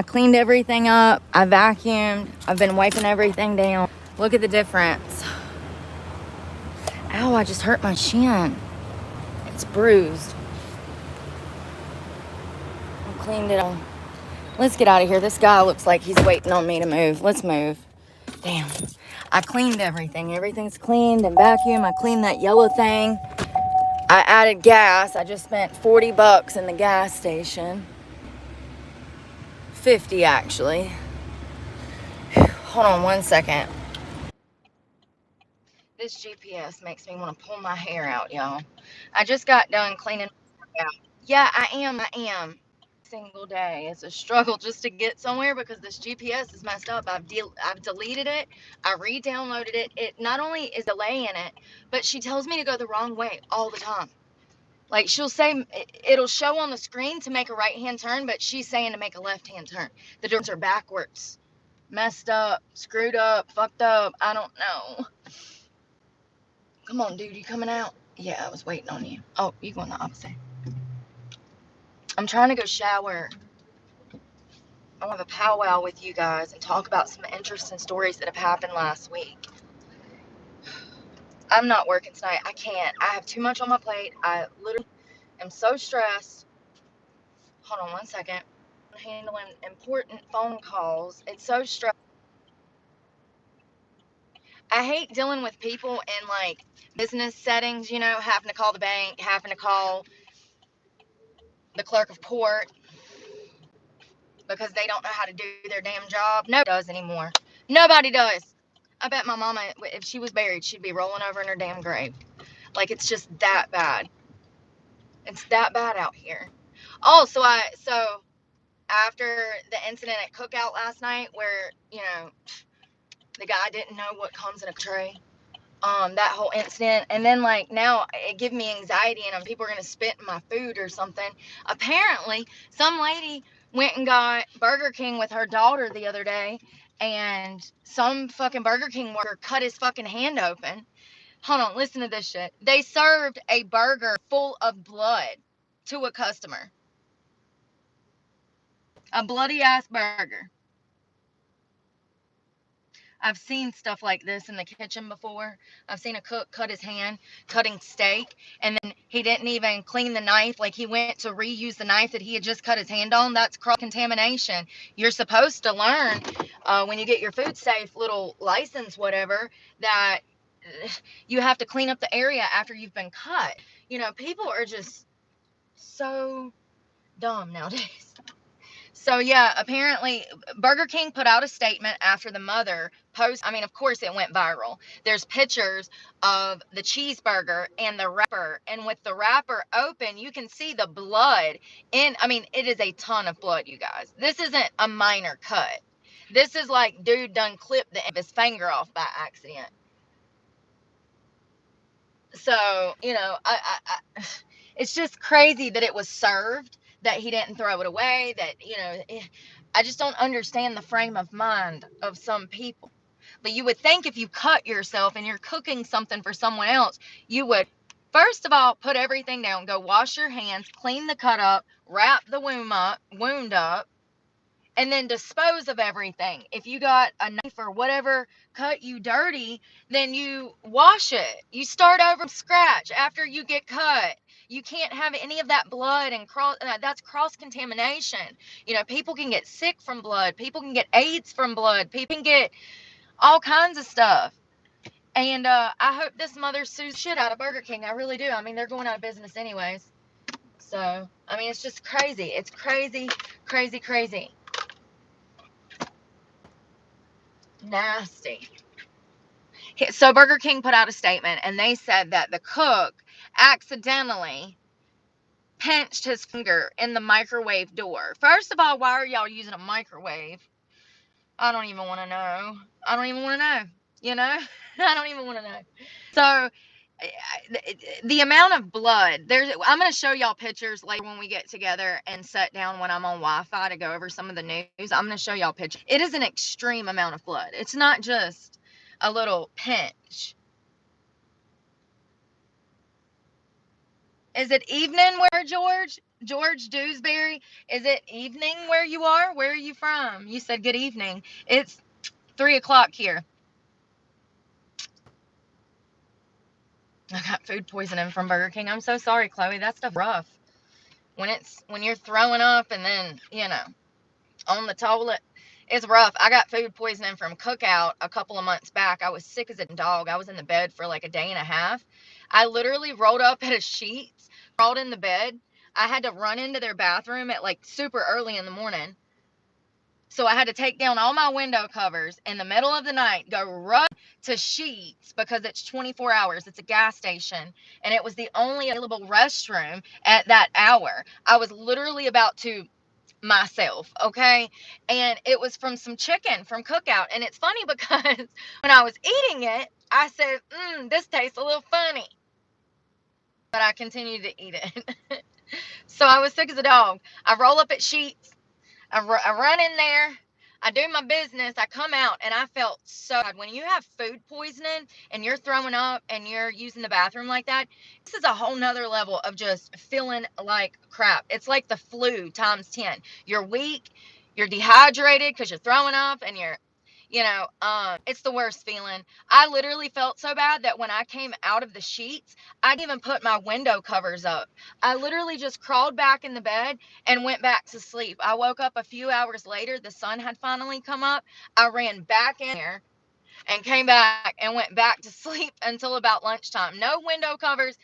I cleaned everything up. I vacuumed. I've been wiping everything down. Look at the difference. Ow, I just hurt my shin. It's bruised. I cleaned it all. Let's get out of here. This guy looks like he's waiting on me to move. Let's move. Damn. I cleaned everything. Everything's cleaned and vacuumed. I cleaned that yellow thing. I added gas. I just spent $40 in the gas station. 50 actually. Hold on one second. This GPS makes me want to pull my hair out, y'all. I just got done cleaning out. Yeah, I am. Single day. It's a struggle just to get somewhere because this GPS is messed up. I've deleted it. I re-downloaded it. It not only is delaying it, but she tells me to go the wrong way all the time. Like she'll say it'll show on the screen to make a right-hand turn, but she's saying to make a left-hand turn. The doors are backwards. Messed up, screwed up, fucked up. I don't know. Come on, dude. You coming out? Yeah, I was waiting on you. Oh, you going the opposite. I'm trying to go shower. I want to have a powwow with you guys and talk about some interesting stories that have happened last week. I'm not working tonight. I can't. I have too much on my plate. I literally am so stressed. Hold on one second. I'm handling important phone calls. It's so stressful. I hate dealing with people in like business settings, you know, having to call the bank, having to call the clerk of court because they don't know how to do their damn job. Nobody does anymore. Nobody does. I bet my mama, if she was buried, she'd be rolling over in her damn grave. Like, it's just that bad. It's that bad out here. Oh, so after the incident at Cookout last night where, you know, the guy didn't know what comes in a tray, that whole incident, and then like now it gives me anxiety and people are gonna spit in my food or something. Apparently some lady went and got Burger King with her daughter the other day, and some fucking Burger King worker cut his fucking hand open. Hold on, listen to this shit. They served a burger full of blood to a customer. A bloody ass burger. I've seen stuff like this in the kitchen before. I've seen a cook cut his hand cutting steak, and then he didn't even clean the knife. Like, he went to reuse the knife that he had just cut his hand on. That's cross contamination. You're supposed to learn when you get your food safe little license, whatever, that you have to clean up the area after you've been cut. You know, people are just so dumb nowadays. So yeah, apparently Burger King put out a statement after the mother post. I mean, of course it went viral. There's pictures of the cheeseburger and the wrapper, and with the wrapper open, you can see the blood in. I mean, it is a ton of blood, you guys. This isn't a minor cut. This is like dude done clipped the end of his finger off by accident. So, you know, it's just crazy that it was served, that he didn't throw it away, that, you know, I just don't understand the frame of mind of some people. But you would think if you cut yourself and you're cooking something for someone else, you would, first of all, put everything down, go wash your hands, clean the cut up, wrap the wound up, and then dispose of everything. If you got a knife or whatever cut you dirty, then you wash it. You start over from scratch after you get cut. You can't have any of that blood and that's cross contamination. You know, people can get sick from blood. People can get AIDS from blood. People can get all kinds of stuff. And I hope this mother sues shit out of Burger King. I really do. I mean, they're going out of business anyways. So, I mean, it's just crazy. It's crazy, crazy, crazy. Nasty. So Burger King put out a statement, and they said that the cook accidentally pinched his finger in the microwave door. First of all, why are y'all using a microwave? I don't even want to know. I don't even want to know. You know? I don't even want to know. So the amount of blood, I'm going to show y'all pictures later when we get together and sit down when I'm on Wi-Fi to go over some of the news. I'm going to show y'all pictures. It is an extreme amount of blood. It's not just a little pinch. Is it evening where, George? George Dewsbury, is it evening where you are? Where are you from? You said good evening. It's 3 o'clock here. I got food poisoning from Burger King. I'm so sorry, Chloe. That stuff rough. When you're throwing up and then, on the toilet, it's rough. I got food poisoning from Cookout a couple of months back. I was sick as a dog. I was in the bed for like a day and a half. I literally rolled up at a sheets, crawled in the bed. I had to run into their bathroom at like super early in the morning. So I had to take down all my window covers in the middle of the night, go run to Sheets because it's 24 hours. It's a gas station. And it was the only available restroom at that hour. I was literally about to myself, okay? And it was from some chicken from Cookout. And it's funny because when I was eating it, I said, this tastes a little funny. But I continued to eat it. So I was sick as a dog. I roll up at Sheets. I run in there. I do my business. I come out and I felt so bad. When you have food poisoning and you're throwing up and you're using the bathroom like that, this is a whole nother level of just feeling like crap. It's like the flu times 10. You're weak, you're dehydrated because you're throwing up and it's the worst feeling. I literally felt so bad that when I came out of the sheets, I didn't even put my window covers up. I literally just crawled back in the bed and went back to sleep. I woke up a few hours later. The sun had finally come up. I ran back in there and came back and went back to sleep until about lunchtime. No window covers.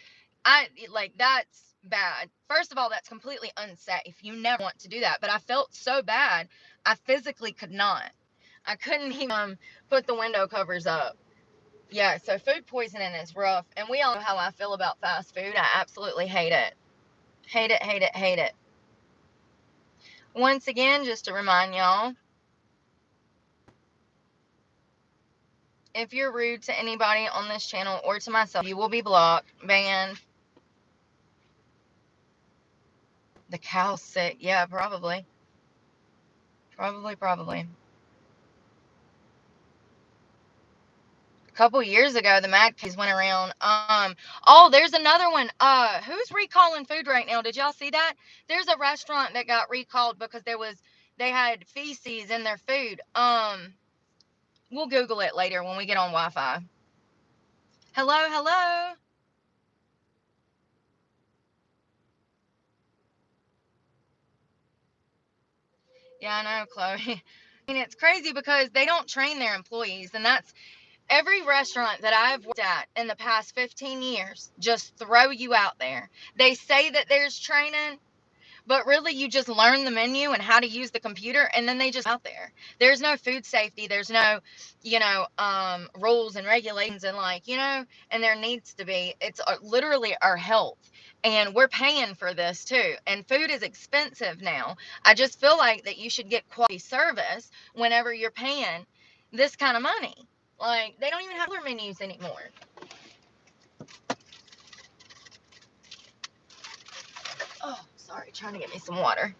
That's bad. First of all, that's completely unsafe. You never want to do that. But I felt so bad, I physically could not. I couldn't even put the window covers up. Yeah, so food poisoning is rough. And we all know how I feel about fast food. I absolutely hate it. Hate it, hate it, hate it. Once again, just to remind y'all, if you're rude to anybody on this channel or to myself, you will be blocked, banned. The cow's sick. Yeah, probably. Probably. A couple years ago, the Mad Case went around. Oh, there's another one. Who's recalling food right now? Did y'all see that? There's a restaurant that got recalled because they had feces in their food. We'll Google it later when we get on Wi-Fi. Hello, hello. Yeah, I know, Chloe. I mean, it's crazy because they don't train their employees, and that's every restaurant that I've worked at in the past 15 years just throw you out there. They say that there's training, but really you just learn the menu and how to use the computer, and then they just out there. There's no food safety. There's no, rules and regulations, and and there needs to be. It's literally our health. And we're paying for this too. And food is expensive now. I just feel like that you should get quality service whenever you're paying this kind of money. Like, they don't even have their menus anymore. Oh, sorry, trying to get me some water.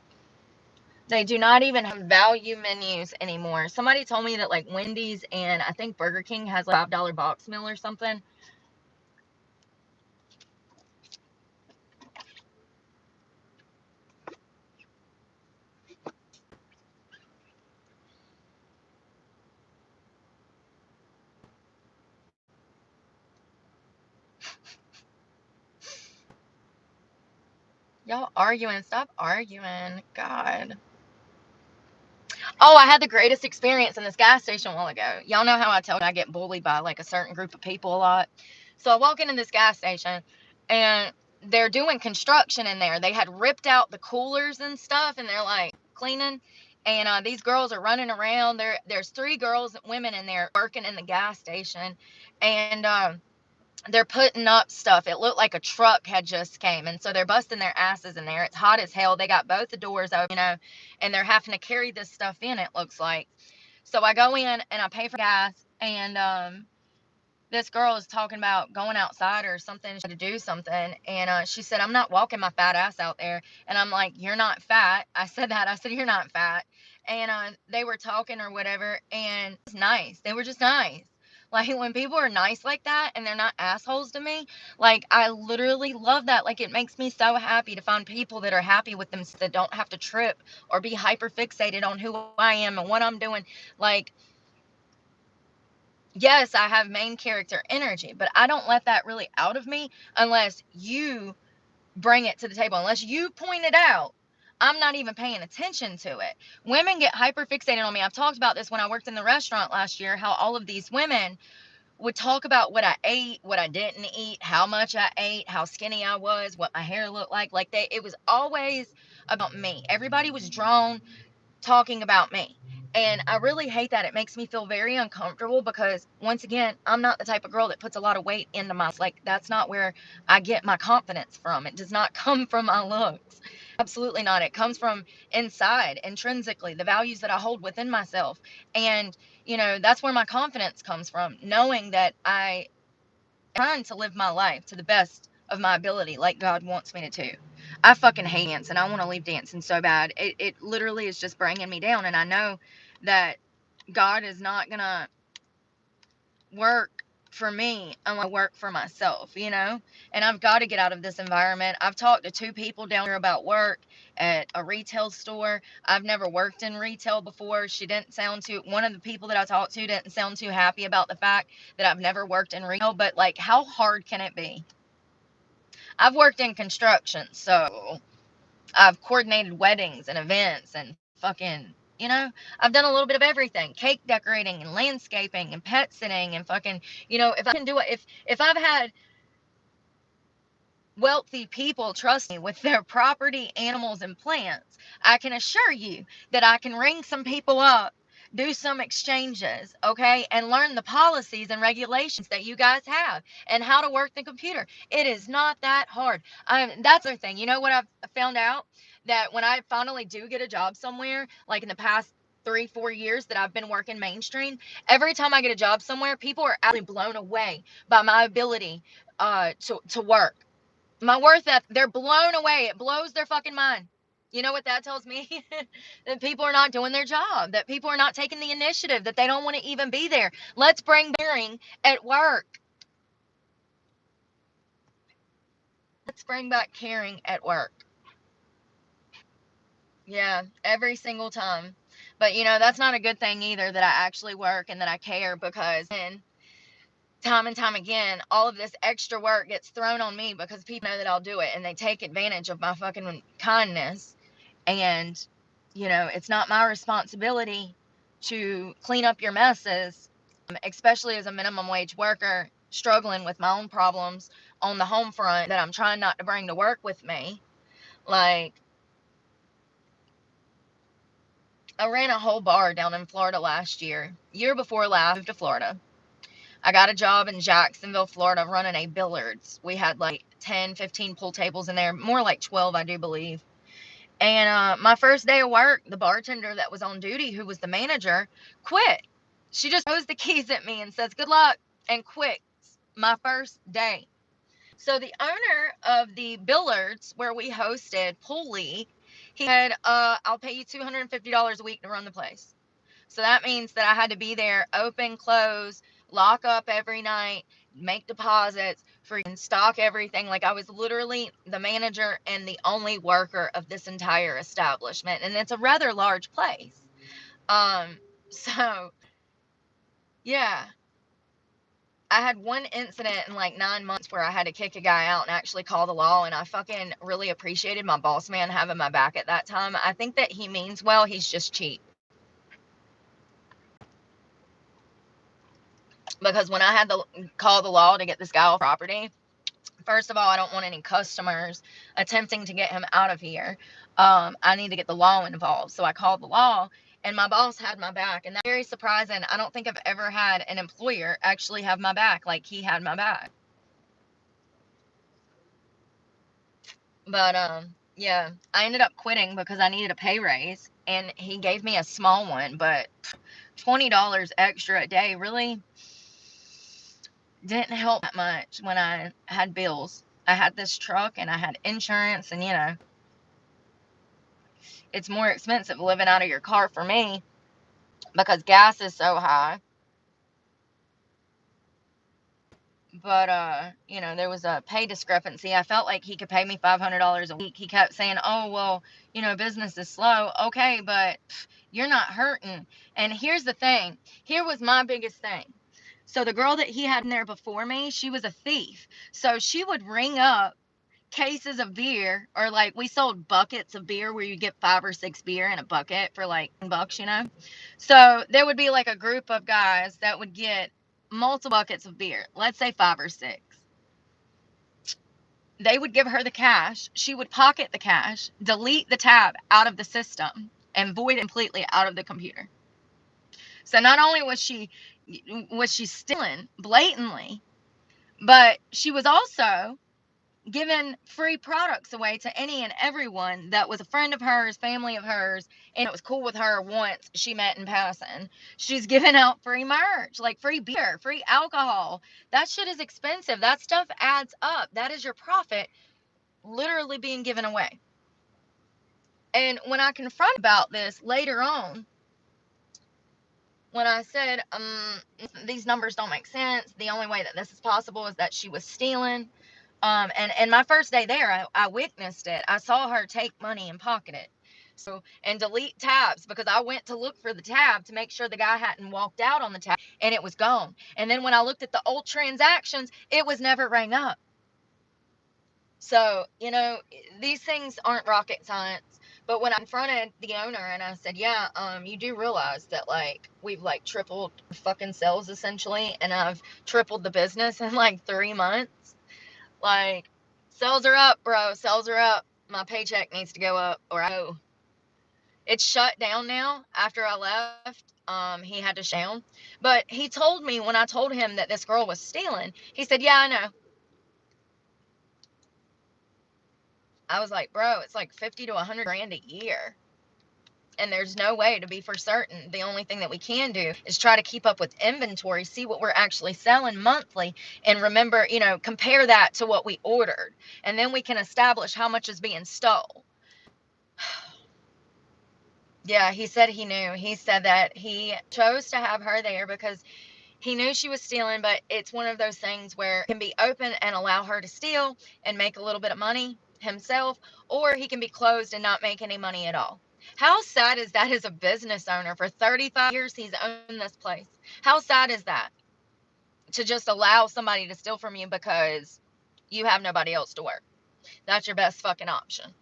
They do not even have value menus anymore. Somebody told me that like Wendy's and I think Burger King has like $5 box meal or something. Y'all arguing. Stop arguing. God. Oh, I had the greatest experience in this gas station a while ago. Y'all know how I tell you I get bullied by like a certain group of people a lot. So I walk into this gas station and they're doing construction in there. They had ripped out the coolers and stuff and they're like cleaning. And these girls are running around. There's three girls, women in there working in the gas station. And they're putting up stuff. It looked like a truck had just came. And so they're busting their asses in there. It's hot as hell. They got both the doors open, and they're having to carry this stuff in, it looks like. So I go in and I pay for gas. And this girl is talking about going outside or something to do something. And she said, I'm not walking my fat ass out there. And I'm like, you're not fat. I said that. I said, you're not fat. And they were talking or whatever. And it's nice. They were just nice. Like, when people are nice like that and they're not assholes to me, like, I literally love that. Like, it makes me so happy to find people that are happy with themselves, that don't have to trip or be hyper fixated on who I am and what I'm doing. Like, yes, I have main character energy, but I don't let that really out of me unless you bring it to the table. Unless you point it out, I'm not even paying attention to it. Women get hyper fixated on me. I've talked about this when I worked in the restaurant last year, how all of these women would talk about what I ate, what I didn't eat, how much I ate, how skinny I was, what my hair looked like. Like, it was always about me. Everybody was drawn talking about me. And I really hate that. It makes me feel very uncomfortable because, once again, I'm not the type of girl that puts a lot of weight into myself. Like, that's not where I get my confidence from. It does not come from my looks. Absolutely not. It comes from inside, intrinsically, the values that I hold within myself. And, that's where my confidence comes from, knowing that I am trying to live my life to the best of my ability, like God wants me to. I fucking hate dance and I want to leave dancing so bad. It literally is just bringing me down. And I know that God is not going to work for me unless I work for myself. And I've got to get out of this environment. I've talked to two people down here about work at a retail store. I've never worked in retail before. One of the people that I talked to didn't sound too happy about the fact that I've never worked in retail. But, like, how hard can it be? I've worked in construction, so I've coordinated weddings and events and fucking, I've done a little bit of everything. Cake decorating and landscaping and pet sitting and fucking, if I can do it, if I've had wealthy people trust me with their property, animals, and plants, I can assure you that I can ring some people up, do some exchanges, okay, and learn the policies and regulations that you guys have and how to work the computer. It is not that hard. That's the thing. You know what I've found out? That when I finally do get a job somewhere, like in the past 3-4 years that I've been working mainstream, every time I get a job somewhere, people are absolutely blown away by my ability to work. My worth ethic, they're blown away. It blows their fucking mind. You know what that tells me? That people are not doing their job, that people are not taking the initiative, that they don't want to even be there. Let's bring caring at work. Let's bring back caring at work. Yeah, every single time. But, that's not a good thing either, that I actually work and that I care, because then time and time again, all of this extra work gets thrown on me because people know that I'll do it and they take advantage of my fucking kindness. And, it's not my responsibility to clean up your messes, especially as a minimum wage worker struggling with my own problems on the home front that I'm trying not to bring to work with me. Like, I ran a whole bar down in Florida last year. Year before last, I moved to Florida. I got a job in Jacksonville, Florida, running a Billards. We had like 10, 15 pool tables in there, more like 12, I do believe. And my first day of work, the bartender that was on duty, who was the manager, quit. She just throws the keys at me and says, "Good luck," and quits my first day. So the owner of the Billards, where we hosted Pool League, he said, "I'll pay you $250 a week to run the place." So that means that I had to be there, open, close, lock up every night, make deposits, freaking stock everything. Like, I was literally the manager and the only worker of this entire establishment. And it's a rather large place. So yeah, I had one incident in like 9 months where I had to kick a guy out and actually call the law. And I fucking really appreciated my boss man having my back at that time. I think that he means well. He's just cheap. Because when I had to call the law to get this guy off property, first of all, I don't want any customers attempting to get him out of here. I need to get the law involved. So I called the law, and my boss had my back. And that's very surprising. I don't think I've ever had an employer actually have my back like he had my back. But yeah, I ended up quitting because I needed a pay raise, and he gave me a small one, but $20 extra a day really didn't help that much when I had bills. I had this truck and I had insurance, and it's more expensive living out of your car for me because gas is so high. But there was a pay discrepancy. I felt like he could pay me $500 a week. He kept saying, "Oh, well, business is slow." Okay, but you're not hurting. And here's the thing. Here was my biggest thing. So the girl that he had in there before me, she was a thief. So she would ring up cases of beer, or like we sold buckets of beer where you get 5 or 6 beer in a bucket for like $10. So there would be like a group of guys that would get multiple buckets of beer, let's say 5 or 6. They would give her the cash. She would pocket the cash, delete the tab out of the system, and void completely out of the computer. So not only was she stealing blatantly, but she was also giving free products away to any and everyone that was a friend of hers, family of hers, and it was cool with her once she met in passing. She's giving out free merch, like free beer, free alcohol. That shit is expensive. That stuff adds up. That is your profit literally being given away. And when I confronted about this later on, when I said, these numbers don't make sense, the only way that this is possible is that she was stealing. And my first day there, I witnessed it. I saw her take money and pocket it. So, and delete tabs, because I went to look for the tab to make sure the guy hadn't walked out on the tab, and it was gone. And then when I looked at the old transactions, it was never rang up. So, these things aren't rocket science. But when I confronted the owner and I said, yeah, you do realize that like we've like tripled fucking sales essentially, and I've tripled the business in like 3 months. Like, sales are up, bro. Sales are up. My paycheck needs to go up, or it's shut down now. After I left, he had to shut down. But he told me, when I told him that this girl was stealing, he said, "Yeah, I know." I was like, "Bro, it's like 50 to 100 grand a year." And there's no way to be for certain. The only thing that we can do is try to keep up with inventory, see what we're actually selling monthly, and remember, compare that to what we ordered. And then we can establish how much is being stole. Yeah, he said he knew. He said that he chose to have her there because he knew she was stealing, but it's one of those things where he can be open and allow her to steal and make a little bit of money himself, or he can be closed and not make any money at all. How sad is that as a business owner? For 35 years, he's owned this place. How sad is that? To just allow somebody to steal from you because you have nobody else to work. That's your best fucking option.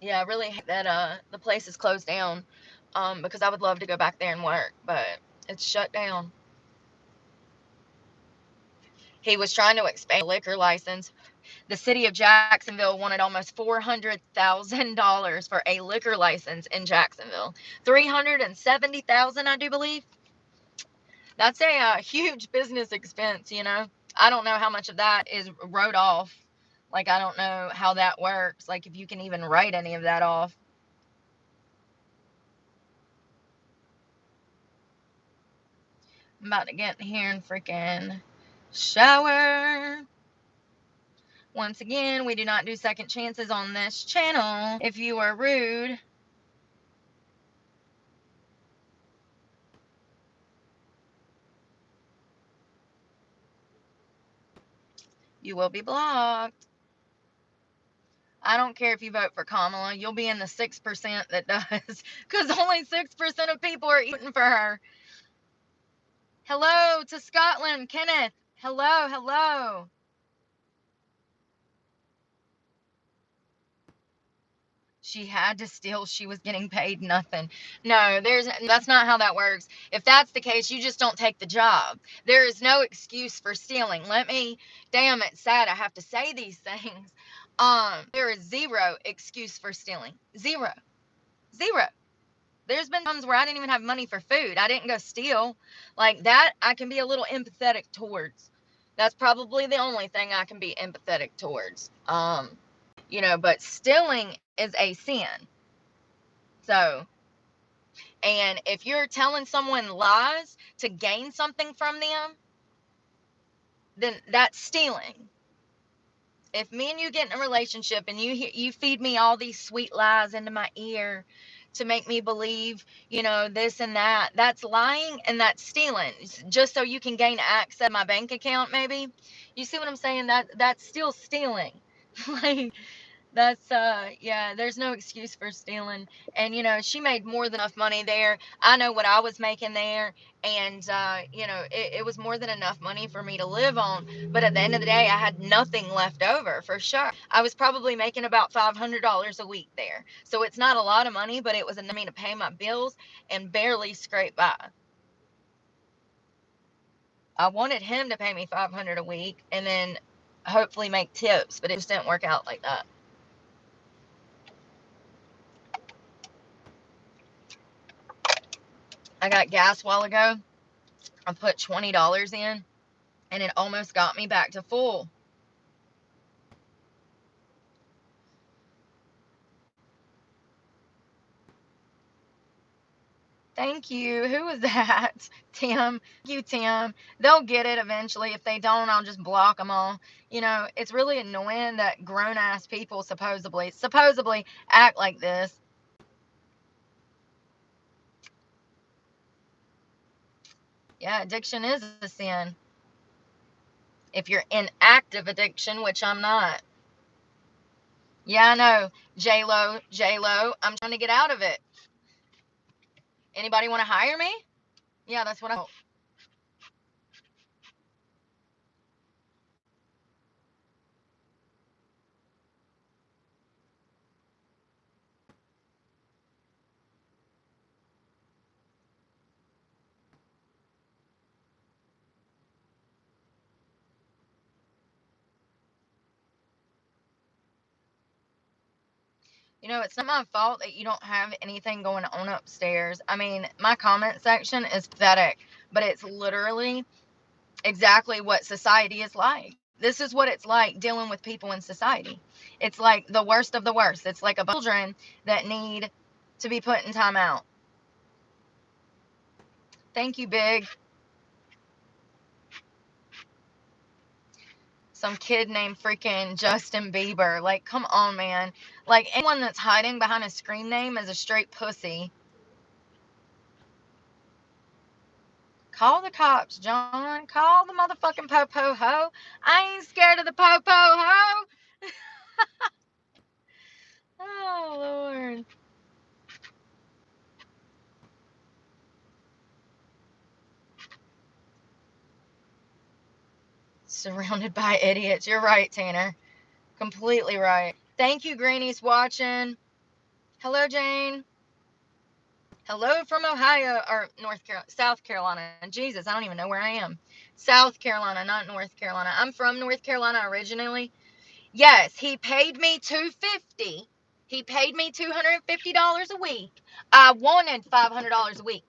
Yeah, I really hate that the place is closed down, because I would love to go back there and work, but it's shut down. He was trying to expand a liquor license. The city of Jacksonville wanted almost $400,000 for a liquor license in Jacksonville. 370,000, I do believe. That's a huge business expense. I don't know how much of that is wrote off. Like, I don't know how that works. Like, if you can even write any of that off. I'm about to get in here and freaking shower. Once again, we do not do second chances on this channel. If you are rude, you will be blocked. I don't care if you vote for Kamala. You'll be in the 6% that does, because only 6% of people are voting for her. Hello to Scotland, Kenneth. Hello, hello. She had to steal. She was getting paid nothing. No, that's not how that works. If that's the case, you just don't take the job. There is no excuse for stealing. Damn, it's sad I have to say these things. There is zero excuse for stealing. Zero. Zero. There's been times where I didn't even have money for food. I didn't go steal. Like that, I can be a little empathetic towards. That's probably the only thing I can be empathetic towards. But stealing is a sin. So, and if you're telling someone lies to gain something from them, then that's stealing. If me and you get in a relationship and you feed me all these sweet lies into my ear to make me believe, this and that. That's lying and that's stealing. Just so you can gain access to my bank account, maybe. You see what I'm saying? That's still stealing. Like, that's yeah, there's no excuse for stealing. And she made more than enough money there. I know what I was making there, and it was more than enough money for me to live on. But at the end of the day, I had nothing left over, for sure. I was probably making about $500 a week there. So it's not a lot of money, but it was enough for me to pay my bills and barely scrape by. I wanted him to pay me 500 a week and then hopefully make tips, but it just didn't work out like that. I got gas a while ago. I put $20 in, and it almost got me back to full. Thank you. Who was that? Tim. Thank you, Tim. They'll get it eventually. If they don't, I'll just block them all. It's really annoying that grown ass people supposedly act like this. Yeah, addiction is a sin. If you're in active addiction, which I'm not. Yeah, I know. J Lo. I'm trying to get out of it. Anybody want to hire me? Yeah, that's what I. It's not my fault that you don't have anything going on upstairs. I mean, my comment section is pathetic, but it's literally exactly what society is like. This is what it's like dealing with people in society. It's like the worst of the worst. It's like a bunch of children that need to be put in timeout. Thank you, Big. Some kid named freaking Justin Bieber. Like, come on, man. Like, anyone that's hiding behind a screen name is a straight pussy. Call the cops, John. Call the motherfucking po-po ho. I ain't scared of the po-po ho. Oh, Lord. Surrounded by idiots. You're right, Tanner. Completely right. Thank you, Granny's watching. Hello, Jane. Hello from Ohio, or South Carolina. Jesus, I don't even know where I am. South Carolina, not North Carolina. I'm from North Carolina originally. Yes, he paid me $250. He paid me $250 a week. I wanted $500 a week.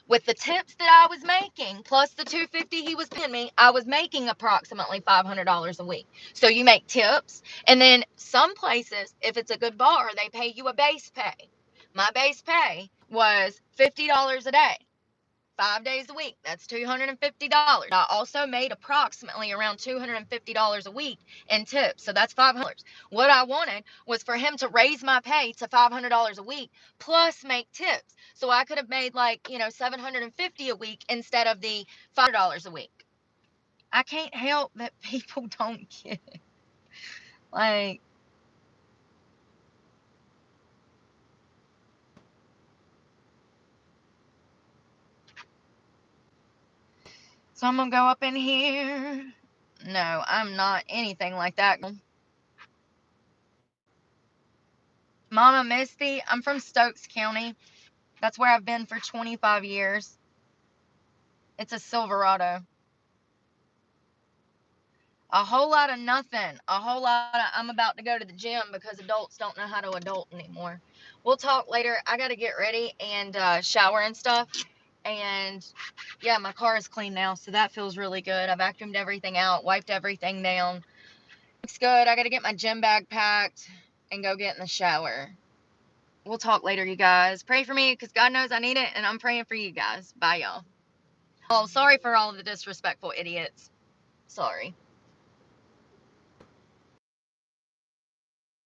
With the tips that I was making, plus the $250 he was paying me, I was making approximately $500 a week. So you make tips, and then some places, if it's a good bar, they pay you a base pay. My base pay was $50 a day. 5 days a week. That's $250. I also made approximately around $250 a week in tips. So that's $500. What I wanted was for him to raise my pay to $500 a week plus make tips. So I could have made like, $750 a week instead of the $500 a week. I can't help that people don't get it. Like, so I'm going to go up in here. No, I'm not anything like that. Mama Misty, I'm from Stokes County. That's where I've been for 25 years. It's a Silverado. A whole lot of nothing. A whole lot of, I'm about to go to the gym because adults don't know how to adult anymore. We'll talk later. I got to get ready and shower and stuff. And yeah, my car is clean now, so that feels really good. I vacuumed everything out, wiped everything down. Looks good. I got to get my gym bag packed and go get in the shower. We'll talk later, you guys. Pray for me because God knows I need it, and I'm praying for you guys. Bye, y'all. Oh, sorry for all of the disrespectful idiots. Sorry.